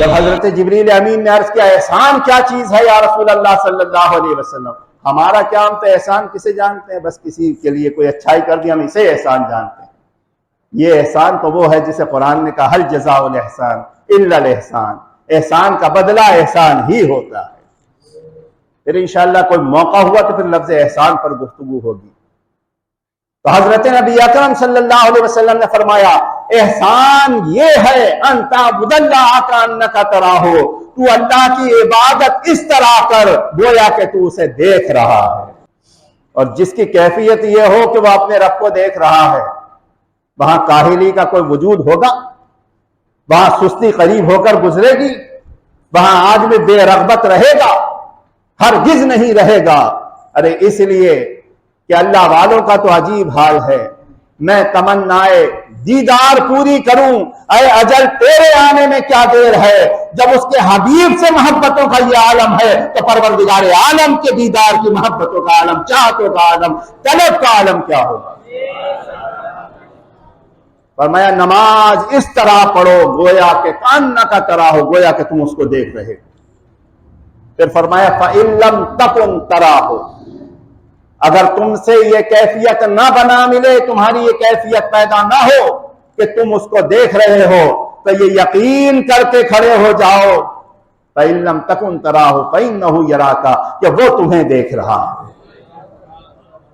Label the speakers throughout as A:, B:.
A: جب حضرت جبریل امین نے عرض کیا احسان کیا چیز ہے یا رسول اللہ صلی اللہ علیہ وسلم، ہمارا کیا، ہم تو احسان کسے جانتے ہیں، بس کسی کے لیے کوئی اچھائی کر دی ہم اسے احسان جانتے ہیں۔ یہ احسان تو وہ ہے جسے قرآن نے کہا حل جزاء الاحسان الا الاحسان، احسان کا بدلہ احسان ہی ہوتا ہے۔ پھر انشاءاللہ کوئی موقع ہوا تو پھر لفظ احسان پر گفتگو ہوگی۔ تو حضرت نبی اکرم صلی اللہ علیہ وسلم نے فرمایا احسان یہ ہے ان تعبد اللہ کانک تراہ، تو اللہ کی عبادت اس طرح کر گویا کہ تو اسے دیکھ رہا ہے۔ اور جس کی کیفیت یہ ہو کہ وہ اپنے رب کو دیکھ رہا ہے، وہاں کاہلی کا کوئی وجود ہوگا؟ وہاں سستی قریب ہو کر گزرے گی؟ وہاں آدمی بے رغبت رہے گا؟ ہرگز نہیں رہے گا۔ ارے اس لیے کہ اللہ والوں کا تو عجیب حال ہے، میں تمنائے دیدار پوری کروں، اے اجل تیرے آنے میں کیا دیر ہے۔ جب اس کے حبیب سے محبتوں کا یہ عالم ہے تو پروردگار عالم کے دیدار کی محبتوں کا عالم، چاہتوں کا عالم، طلب کا عالم کیا ہوگا۔ فرمایا نماز اس طرح پڑھو گویا کہ کانک تراہ، گویا کہ تم اس کو دیکھ رہے۔ پھر فرمایا فَإِن لَمْ تَكُنْ تَرَاهُ، اگر تم سے یہ کیفیت نہ بنا ملے، تمہاری یہ کیفیت پیدا نہ ہو کہ تم اس کو دیکھ رہے ہو، تو یہ یقین کر کے کھڑے ہو جاؤ فَإِن لَمْ تَكُنْ تَرَاهُ فَإِنَّهُ يَرَاكَ، کہ وہ تمہیں دیکھ رہا ہے۔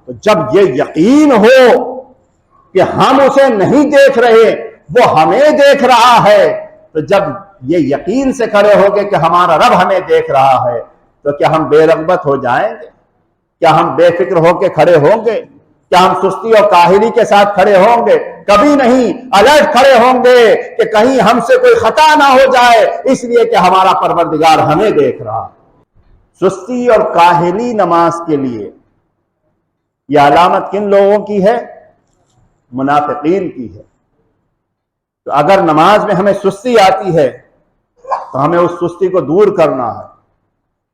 A: تو جب یہ یقین ہو کہ ہم اسے نہیں دیکھ رہے، وہ ہمیں دیکھ رہا ہے، تو جب یہ یقین سے کھڑے ہو گے کہ ہمارا رب ہمیں دیکھ رہا ہے، تو کیا ہم بے رغبت ہو جائیں گے؟ کیا ہم بے فکر ہو کے کھڑے ہوں گے؟ کیا ہم سستی اور کاہلی کے ساتھ کھڑے ہوں گے؟ کبھی نہیں، الرٹ کھڑے ہوں گے کہ کہیں ہم سے کوئی خطا نہ ہو جائے، اس لیے کہ ہمارا پروردگار ہمیں دیکھ رہا ہے۔ سستی اور کاہلی نماز کے لیے یہ علامت کن لوگوں کی ہے؟ منافقین کی ہے۔ تو اگر نماز میں ہمیں سستی آتی ہے تو ہمیں اس سستی کو دور کرنا ہے،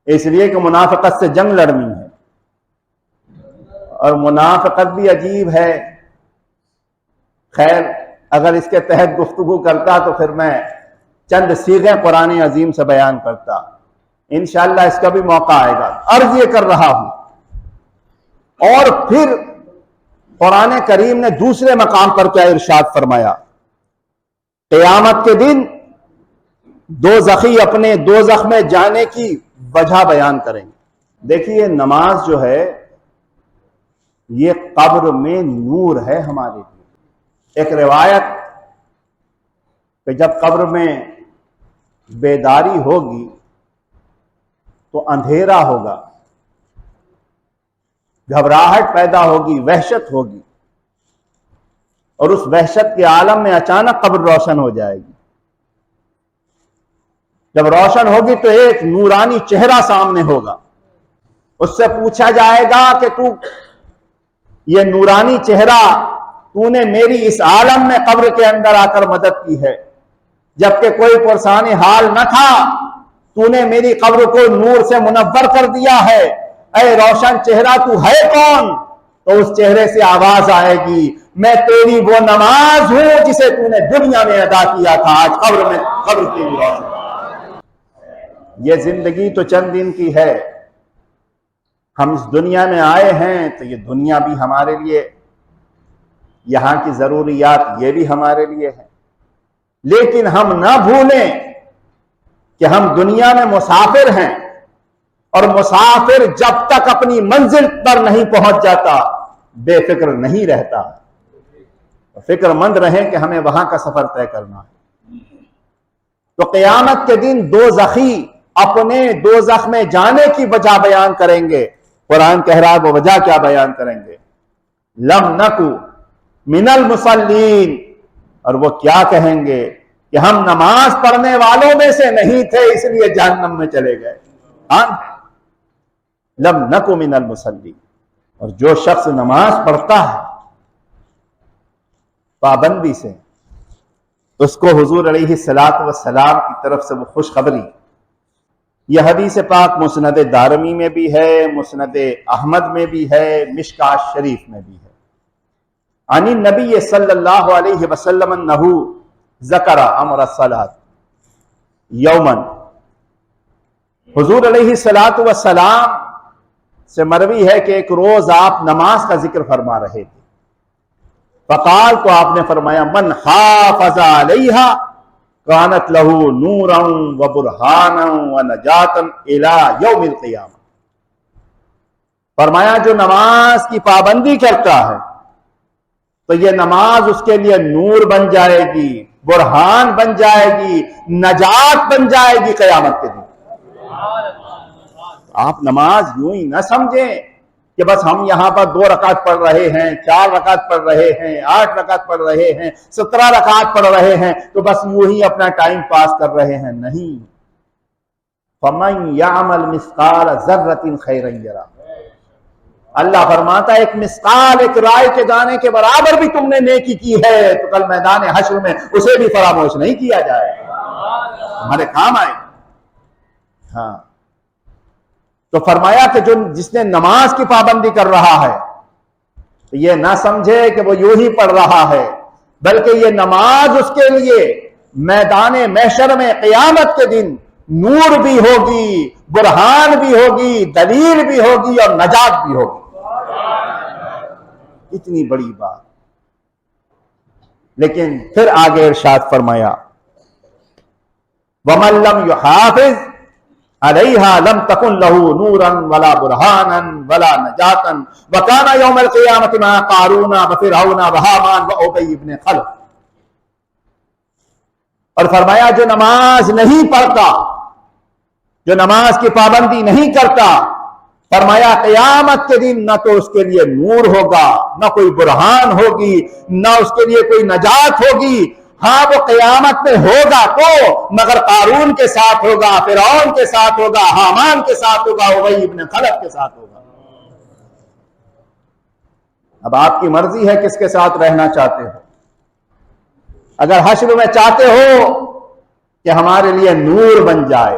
A: اس لیے کہ منافقت سے جنگ لڑنی ہے۔ اور منافقت بھی عجیب ہے، خیر اگر اس کے تحت گفتگو کرتا تو پھر میں چند صیغے قرآن عظیم سے بیان کرتا، انشاءاللہ اس کا بھی موقع آئے گا۔ عرض یہ کر رہا ہوں، اور پھر قرآن کریم نے دوسرے مقام پر کیا ارشاد فرمایا؟ قیامت کے دن دوزخی اپنے دوزخ میں جانے کی وجہ بیان کریں گے۔ دیکھیے نماز جو ہے یہ قبر میں نور ہے ہمارے لیے۔ ایک روایت کہ جب قبر میں بیداری ہوگی تو اندھیرا ہوگا، گھبراہٹ پیدا ہوگی، وحشت ہوگی، اور اس وحشت کے عالم میں اچانک قبر روشن ہو جائے گی۔ جب روشن ہوگی تو ایک نورانی چہرہ سامنے ہوگا، اس سے پوچھا جائے گا کہ تو یہ نورانی چہرہ تو نے میری اس عالم میں قبر کے اندر آ کر مدد کی ہے، جبکہ کوئی پرسان حال نہ تھا، تو نے میری قبر کو نور سے منور کر دیا ہے، اے روشن چہرہ تو ہے کون؟ تو اس چہرے سے آواز آئے گی میں تیری وہ نماز ہوں جسے تو نے دنیا میں ادا کیا تھا، آج قبر میں قبر کی روشن۔ یہ زندگی تو چند دن کی ہے، ہم اس دنیا میں آئے ہیں تو یہ دنیا بھی ہمارے لیے، یہاں کی ضروریات یہ بھی ہمارے لیے ہے، لیکن ہم نہ بھولیں کہ ہم دنیا میں مسافر ہیں، اور مسافر جب تک اپنی منزل پر نہیں پہنچ جاتا بے فکر نہیں رہتا، فکر مند رہیں کہ ہمیں وہاں کا سفر طے کرنا ہے۔ تو قیامت کے دن دوزخی اپنے دوزخ میں جانے کی وجہ بیان کریں گے۔ قرآن کہہ رہا ہے وہ وجہ کیا بیان کریں گے؟ لم نکو من المصلین، اور وہ کیا کہیں گے کہ ہم نماز پڑھنے والوں میں سے نہیں تھے اس لیے جہنم میں چلے گئے۔ لم نکو من المصلین، اور جو شخص نماز پڑھتا ہے پابندی سے، اس کو حضور علیہ الصلوۃ والسلام کی طرف سے وہ خوشخبری۔ یہ حدیث پاک مسند دارمی میں بھی ہے، مسند احمد میں بھی ہے، مشکاۃ شریف میں بھی ہے۔ عن النبی صلی اللہ علیہ وسلم انہ ذکر امر الصلاۃ، یومن، حضور علیہ الصلوۃ والسلام سے مروی ہے کہ ایک روز آپ نماز کا ذکر فرما رہے تھے، فقال، تو آپ نے فرمایا، من حافظ علیہا کانت لہ نورا و برہانا و نجاتا الی یوم القیامہ، فرمایا جو نماز کی پابندی کرتا ہے تو یہ نماز اس کے لیے نور بن جائے گی، برہان بن جائے گی، نجات بن جائے گی قیامت کے دن۔ آپ نماز یوں ہی نہ سمجھیں کہ بس ہم یہاں پر 2 رکعت پڑھ رہے ہیں، 4 رکعت پڑھ رہے ہیں، 8 رکعت پڑھ رہے ہیں، 17 رکعت پڑھ رہے ہیں تو بس یوں ہی اپنا ٹائم پاس کر رہے ہیں، نہیں۔ فَمَن يَعْمَلْ مِثْقَالَ ذَرَّةٍ خَيْرًا يَرَهُ، اللہ فرماتا ہے ایک مثقال، ایک رائے کے دانے کے برابر بھی تم نے نیکی کی ہے تو کل میدان حشر میں اسے بھی فراموش نہیں کیا جائے، ہمارے کام آئے۔ ہاں، تو فرمایا کہ جس نے نماز کی پابندی کر رہا ہے تو یہ نہ سمجھے کہ وہ یوں ہی پڑھ رہا ہے، بلکہ یہ نماز اس کے لیے میدان محشر میں قیامت کے دن نور بھی ہوگی، برہان بھی ہوگی، دلیل بھی ہوگی اور نجات بھی ہوگی۔ اتنی بڑی بات، لیکن پھر آگے ارشاد فرمایا، وَمَن لَّمْ يُحَافِظْ عَلَيْهَا لَمْ تَكُن لَّهُ نُورًا وَلَا بُرْهَانًا وَلَا نَجَاتًا وَكَانَ يَوْمَ الْقِيَامَةِ مَعَ قَارُونَ وَفِرْعَوْنَ وَهَامَانَ وَأُبَيِّ بْنِ خَلَف، اور فرمایا جو نماز نہیں پڑھتا، جو نماز کی پابندی نہیں کرتا، فرمایا قیامت کے دن نہ تو اس کے لیے نور ہوگا، نہ کوئی برہان ہوگی، نہ اس کے لیے کوئی نجات ہوگی۔ ہاں وہ قیامت میں ہوگا تو مگر قارون کے ساتھ ہوگا، فرعون کے ساتھ ہوگا، حامان کے ساتھ ہوگا، ابی ابن خلف کے ساتھ ہوگا۔ اب آپ کی مرضی ہے کس کے ساتھ رہنا چاہتے ہو۔ اگر حشر میں چاہتے ہو کہ ہمارے لیے نور بن جائے،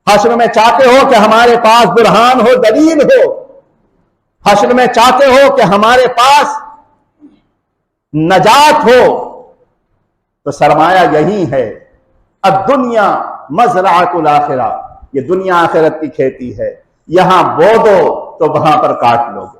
A: حشر میں چاہتے ہو کہ ہمارے پاس برہان ہو، دلیل ہو، حشر میں چاہتے ہو کہ ہمارے پاس نجات ہو، تو سرمایہ یہی ہے، الدنیا مزرعۃ الآخرہ، یہ دنیا آخرت کی کھیتی ہے، یہاں بو دو تو وہاں پر کاٹ لو گے۔